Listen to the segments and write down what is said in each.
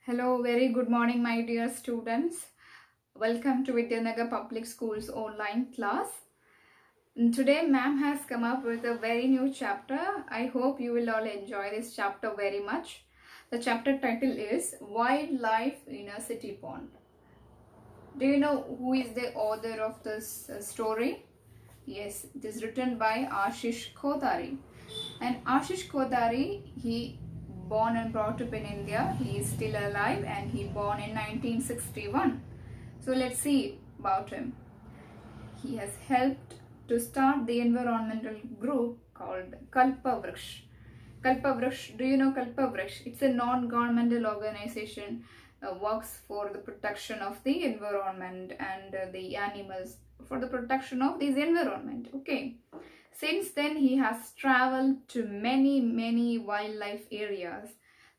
Hello, very good morning, my dear students. Welcome to Vidyanagar Public School's online class. Today, ma'am has come up with a very new chapter. I hope you will all enjoy this chapter very much. The chapter title is Wildlife in a City Pond. Do you know who is the author of this story? Yes, it is written by Ashish Kothari. And Ashish Kothari, he born and brought up in India. He is still alive and he born in 1961. So let's see about him. He has helped to start the environmental group called Kalpavriksha. Kalpavriksha, do you know Kalpavriksha? It's a non-governmental organization works for the protection of the environment and the animals, for the protection of this environment. Okay. Since then, he has traveled to many wildlife areas,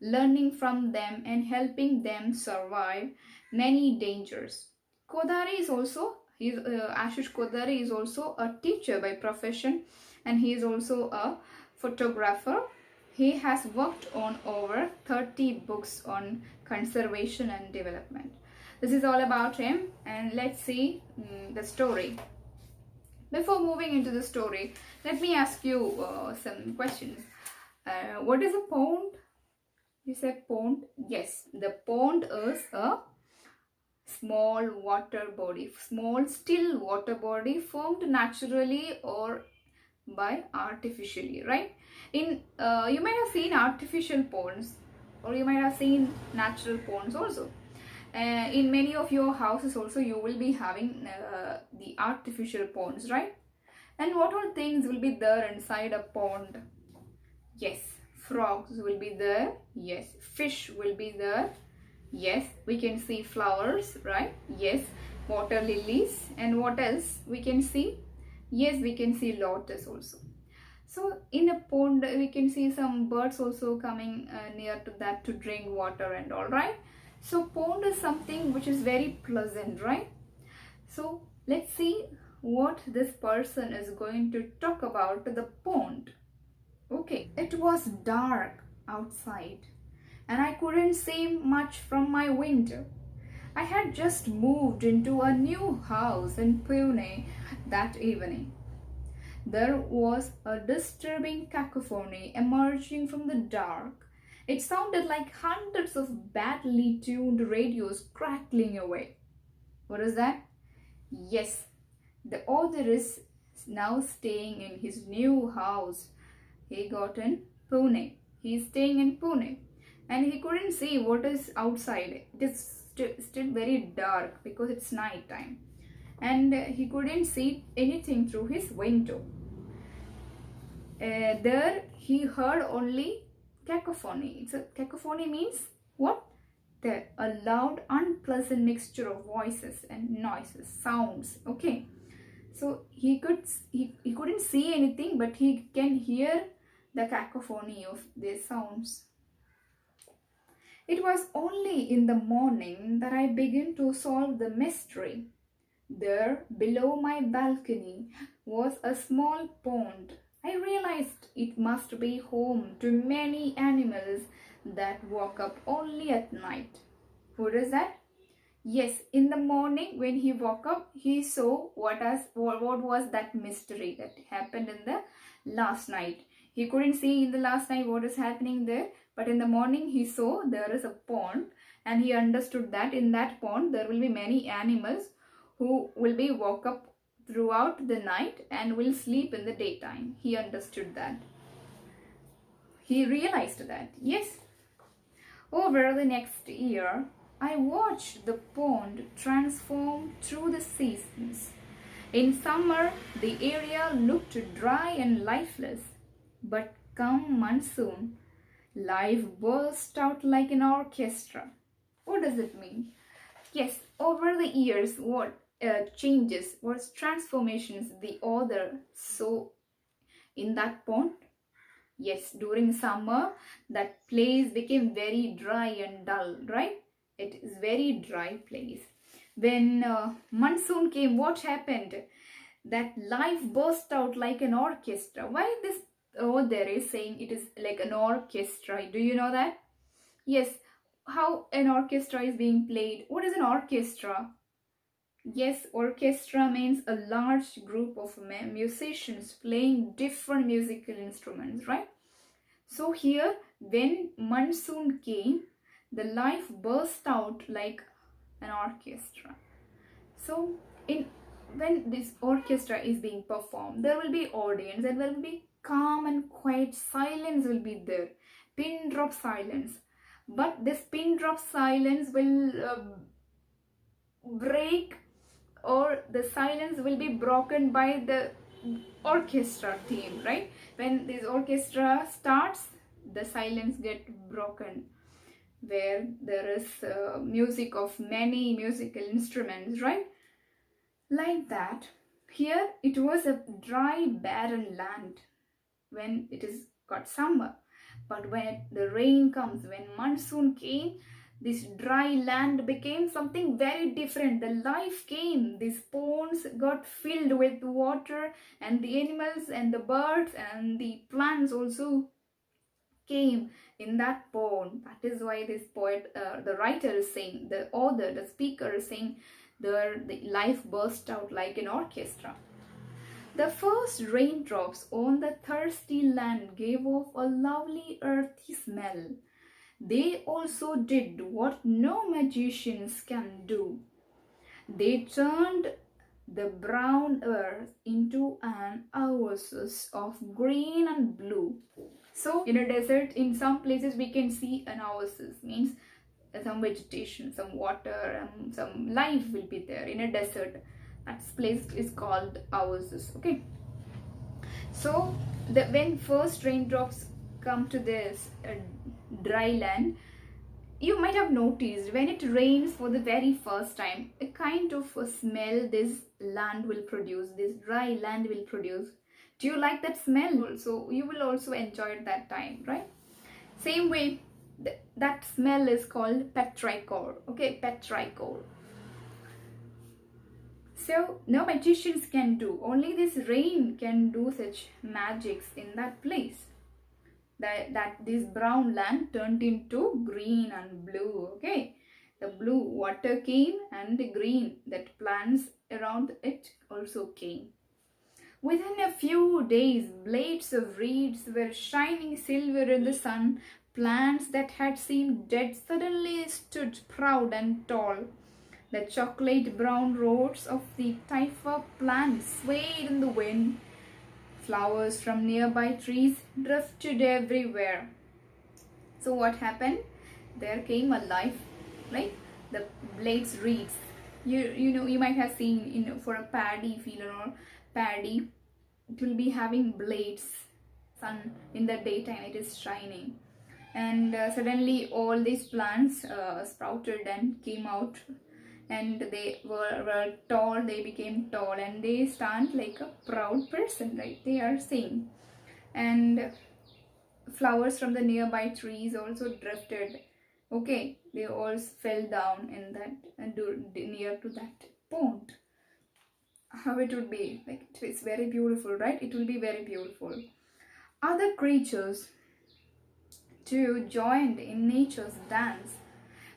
learning from them and helping them survive many dangers. Kothari is also, Ashish Kothari is also a teacher by profession, and he is also a photographer. He has worked on over 30 books on conservation and development. This is all about him, and let's see the story. Before moving into the story, let me ask you some questions. What is a pond? You said pond? Yes, the pond is a small water body, small still water body formed naturally or by artificially, right? You might have seen artificial ponds, or you might have seen natural ponds also. In many of your houses also you will be having the artificial ponds, right? And what all things will be there inside a pond? Yes, frogs will be there. Yes, fish will be there. Yes, we can see flowers, right? Yes, water lilies. And what else we can see? Yes, we can see lotus also. So in a pond we can see some birds also coming near to that to drink water and all, right? So pond is something which is very pleasant, right? So let's see what this person is going to talk about the pond. Okay, it was dark outside and I couldn't see much from my window. I had just moved into a new house in Pune that evening. There was a disturbing cacophony emerging from the dark. It sounded like hundreds of badly tuned radios crackling away. What is that? Yes, the author is now staying in his new house. He got in Pune. He is staying in Pune. And he couldn't see what is outside. It is still very dark because it's night time. And he couldn't see anything through his window. There he heard only cacophony. Cacophony means what? A loud, unpleasant mixture of voices and noises, sounds. Okay, so he couldn't see anything, but he can hear the cacophony of these sounds. It was only in the morning that I began to solve the mystery. There, below my balcony, was a small pond. I realized it must be home to many animals that woke up only at night. What is that? Yes, in the morning when he woke up, he saw what was that mystery that happened in the last night. He couldn't see in the last night what is happening there, but in the morning he saw there is a pond, and he understood that in that pond there will be many animals who will be woke up throughout the night and will sleep in the daytime. He understood that. He realized that. Yes. Over the next year, I watched the pond transform through the seasons. In summer, the area looked dry and lifeless. But come monsoon, life burst out like an orchestra. What does it mean? Yes, over the years, what changes, what transformations the author saw in that pond? Yes, during summer, that place became very dry and dull, right? It is very dry place. When monsoon came, what happened? That life burst out like an orchestra. Why this author is saying it is like an orchestra? Do you know that? Yes, how an orchestra is being played. What is an orchestra? Yes, orchestra means a large group of musicians playing different musical instruments, right? So here, when monsoon came, the life burst out like an orchestra. So in when this orchestra is being performed, there will be audience and there will be calm and quiet silence will be there, pin drop silence. But this pin drop silence will break, or the silence will be broken by the orchestra team, right? When this orchestra starts, the silence get broken, where there is music of many musical instruments, right? Like that. Here it was a dry barren land when it is got summer, but when the rain comes, when monsoon came, this dry land became something very different. The life came, these ponds got filled with water, and the animals and the birds and the plants also came in that pond. That is why this poet, the writer is saying, the author, the speaker is saying, the life burst out like an orchestra. The first raindrops on the thirsty land gave off a lovely earthy smell. They also did what no magicians can do. They turned the brown earth into an oasis of green and blue. So in a desert, in some places we can see an oasis, means some vegetation, some water, some life will be there in a desert. That place is called oasis. Okay. So when first raindrops come to this dry land, you might have noticed when it rains for the very first time, a kind of a smell this land will produce, this dry land will produce. Do you like that smell? So you will also enjoy it that time, right? Same way, that smell is called petrichor. Okay, petrichor. So no magicians can do, only this rain can do such magics in that place. That this brown land turned into green and blue. Okay, the blue water came and the green, that plants around it also came. Within a few days, blades of reeds were shining silver in the sun. Plants that had seemed dead suddenly stood proud and tall. The chocolate brown roots of the typha plant swayed in the wind. Flowers from nearby trees drifted everywhere. So what happened? There came a life, right? The blades reeds. You might have seen for a paddy field or paddy, it will be having blades. Sun in the daytime it is shining, and suddenly all these plants sprouted and came out, and they were tall, they became tall, and they stand like a proud person, right? They are saying. And flowers from the nearby trees also drifted. Okay, they all fell down in that near to that pond. How it would be, like, it's very beautiful, right? It will be very beautiful. Other creatures too joined in nature's dance.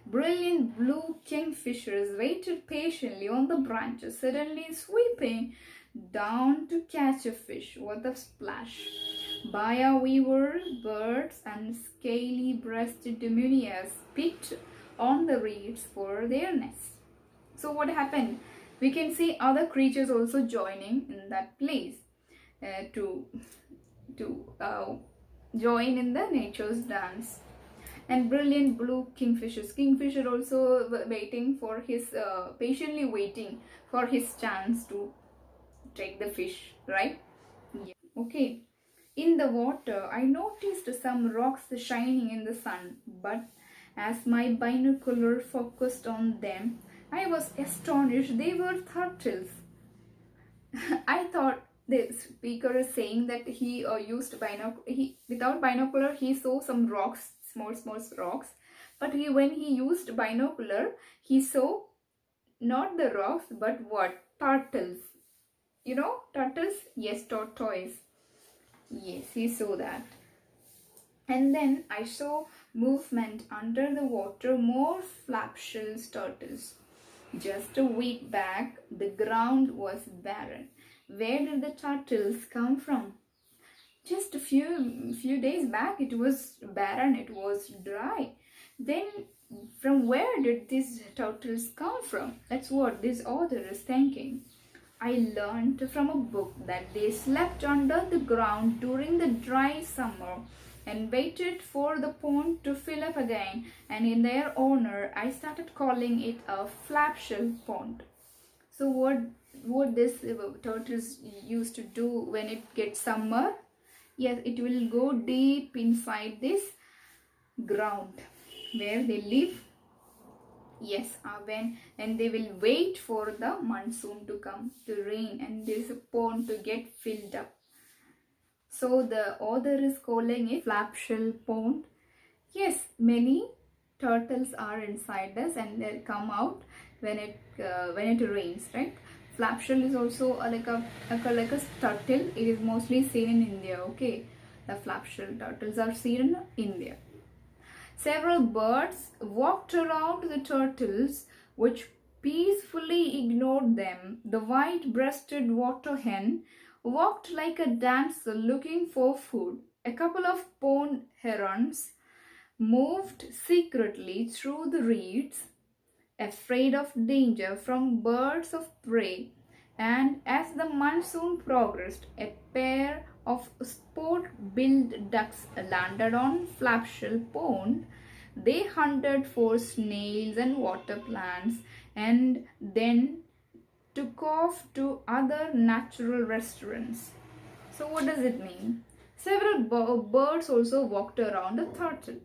Brilliant blue kingfishers waited patiently on the branches, suddenly sweeping down to catch a fish. What a splash! Baya weaver birds and scaly-breasted diminuas picked on the reeds for their nests. So what happened? We can see other creatures also joining in that place to join in the nature's dance. And brilliant blue kingfishers. Kingfisher also waiting for his, patiently waiting for his chance to take the fish, right? Yeah. Okay. In the water, I noticed some rocks shining in the sun, but as my binocular focused on them, I was astonished. They were turtles. I thought the speaker is saying that he used without binocular he saw some rocks, small rocks, but when he used binocular he saw not the rocks but what? Turtles. You know turtles? Yes, tortoise. Yes, he saw that. And then I saw movement under the water, more flapshells turtles. Just a week back, the ground was barren. Where did the turtles come from? Just a few days back, it was barren, it was dry. Then, from where did these turtles come from? That's what this author is thinking. I learned from a book that they slept under the ground during the dry summer and waited for the pond to fill up again, and in their honor I started calling it a flapshell pond. So what this turtles used to do when it gets summer? Yes, it will go deep inside this ground where they live. Yes, and they will wait for the monsoon to come, to rain, and this pond to get filled up. So the author is calling it flapshell pond. Yes, many turtles are inside us and they come out when it rains, right? Flapshell is also like a turtle. It is mostly seen in India. Okay, the flapshell turtles are seen in India. Several birds walked around the turtles, which peacefully ignored them. The white-breasted water hen walked like a dancer looking for food. A couple of pond herons moved secretly through the reeds, afraid of danger from birds of prey. And as the monsoon progressed, a pair of sport-billed ducks landed on Flapshell Pond. They hunted for snails and water plants and then took off to other natural restaurants. So what does it mean? Several birds also walked around the turtle.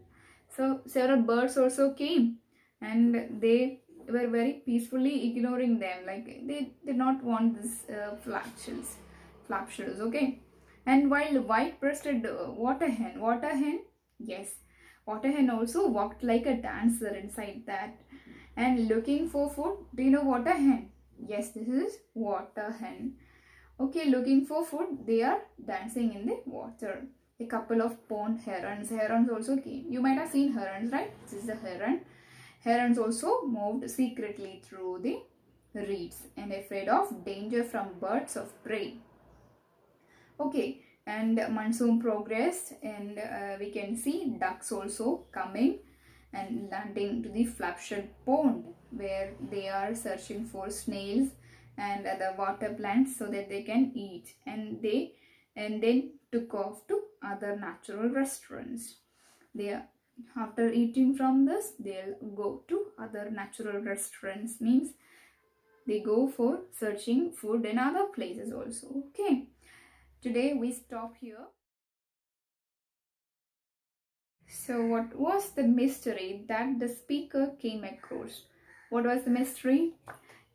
So several birds also came and they were very peacefully ignoring them, like they did not want this flapshells, okay. And while the white-breasted water hen, yes, water hen also walked like a dancer inside that and looking for food. Do you know water hen? Yes, this is water hen. Okay, looking for food, they are dancing in the water. A couple of pond herons also came. You might have seen herons, right? This is a heron. Herons also moved secretly through the reeds and afraid of danger from birds of prey. Okay, and monsoon progressed and we can see ducks also coming and landing to the Flapshell Pond, where they are searching for snails and other water plants so that they can eat, and then took off to other natural restaurants. After eating from this, they'll go to other natural restaurants, means they go for searching food in other places also. Okay, today we stop here. So what was the mystery that the speaker came across? What was the mystery?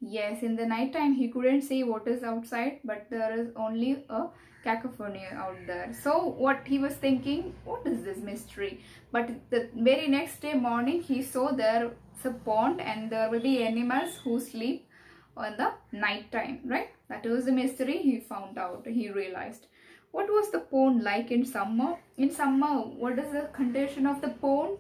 Yes, in the night time he couldn't see what is outside, but there is only a cacophony out there. So what he was thinking, what is this mystery? But the very next day morning he saw there's a pond and there will be animals who sleep on the night time, right? That was the mystery he found out, he realized. What was the pond like in summer? In summer, what is the condition of the pond?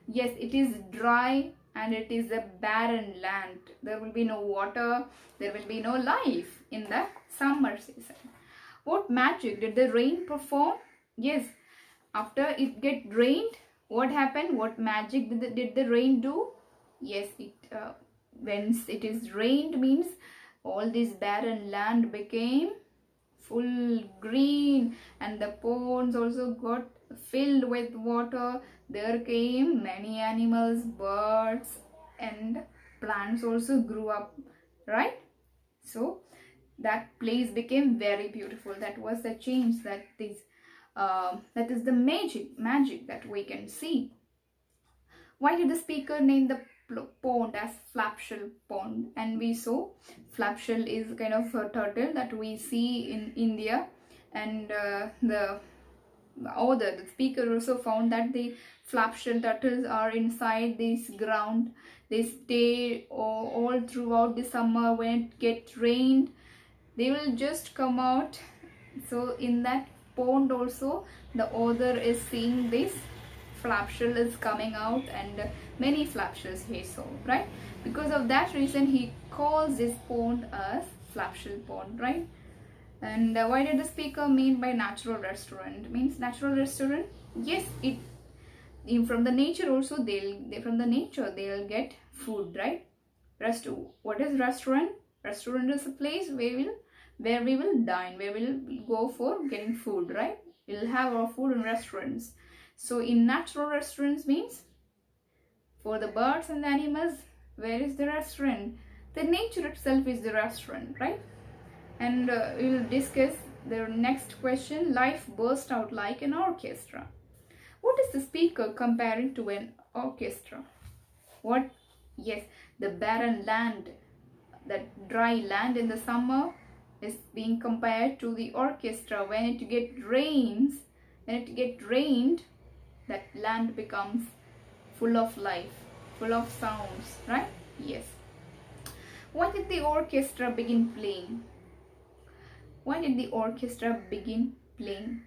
Yes, it is dry and it is a barren land. There will be no water, there will be no life in the summer season. What magic did the rain perform? Yes, after it get rained, what happened? What magic did the rain do? Yes, when it is rained means all this barren land became full green and the ponds also got filled with water. There came many animals, birds and plants also grew up, right? So that place became very beautiful. That was the change, that is the magic that we can see. Why did the speaker name the pond as Flapshell Pond? And we saw Flapshell is kind of a turtle that we see in India, and the speaker also found that the Flapshell turtles are inside this ground. They stay all throughout the summer. When it gets rained, they will just come out. So in that pond also the author is seeing this flap shell is coming out, and many flap shells he saw, right? Because of that reason he calls this pond as flap shell pond, right? And why did the speaker mean by natural restaurant? Means natural restaurant, yes, it from the nature also they'll get food, right? What is restaurant? Restaurant is a place where we will dine, where we'll go for getting food, right? We'll have our food in restaurants. So in natural restaurants means for the birds and the animals, where is the restaurant? The nature itself is the restaurant, right? And we'll discuss the next question. Life burst out like an orchestra. What is the speaker comparing to an orchestra? What? Yes, the barren land, that dry land in the summer is being compared to the orchestra. When it rained, that land becomes full of life, full of sounds, right? Yes. Why did the orchestra begin playing? Why did the orchestra begin playing?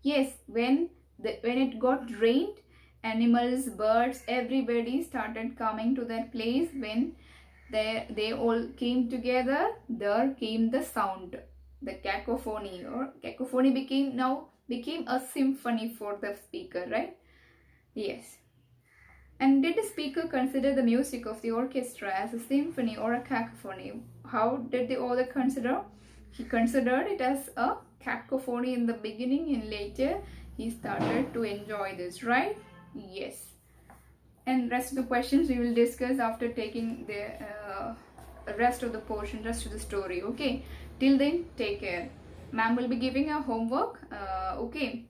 Yes, when it got rained, animals, birds, everybody started coming to that place. When they all came together, there came the sound, the cacophony, or cacophony became a symphony for the speaker, right? Yes. And did the speaker consider the music of the orchestra as a symphony or a cacophony? How did the author consider? He considered it as a cacophony in the beginning, and later he started to enjoy this, right? Yes. And rest of the questions we will discuss after taking the rest of the portion, rest of the story. Okay, till then, take care. Ma'am will be giving a homework. Okay,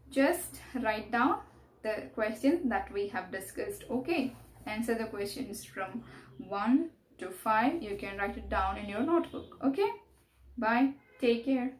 just write down the questions that we have discussed. Okay, answer the questions from 1 to 5. You can write it down in your notebook. Okay, bye, take care.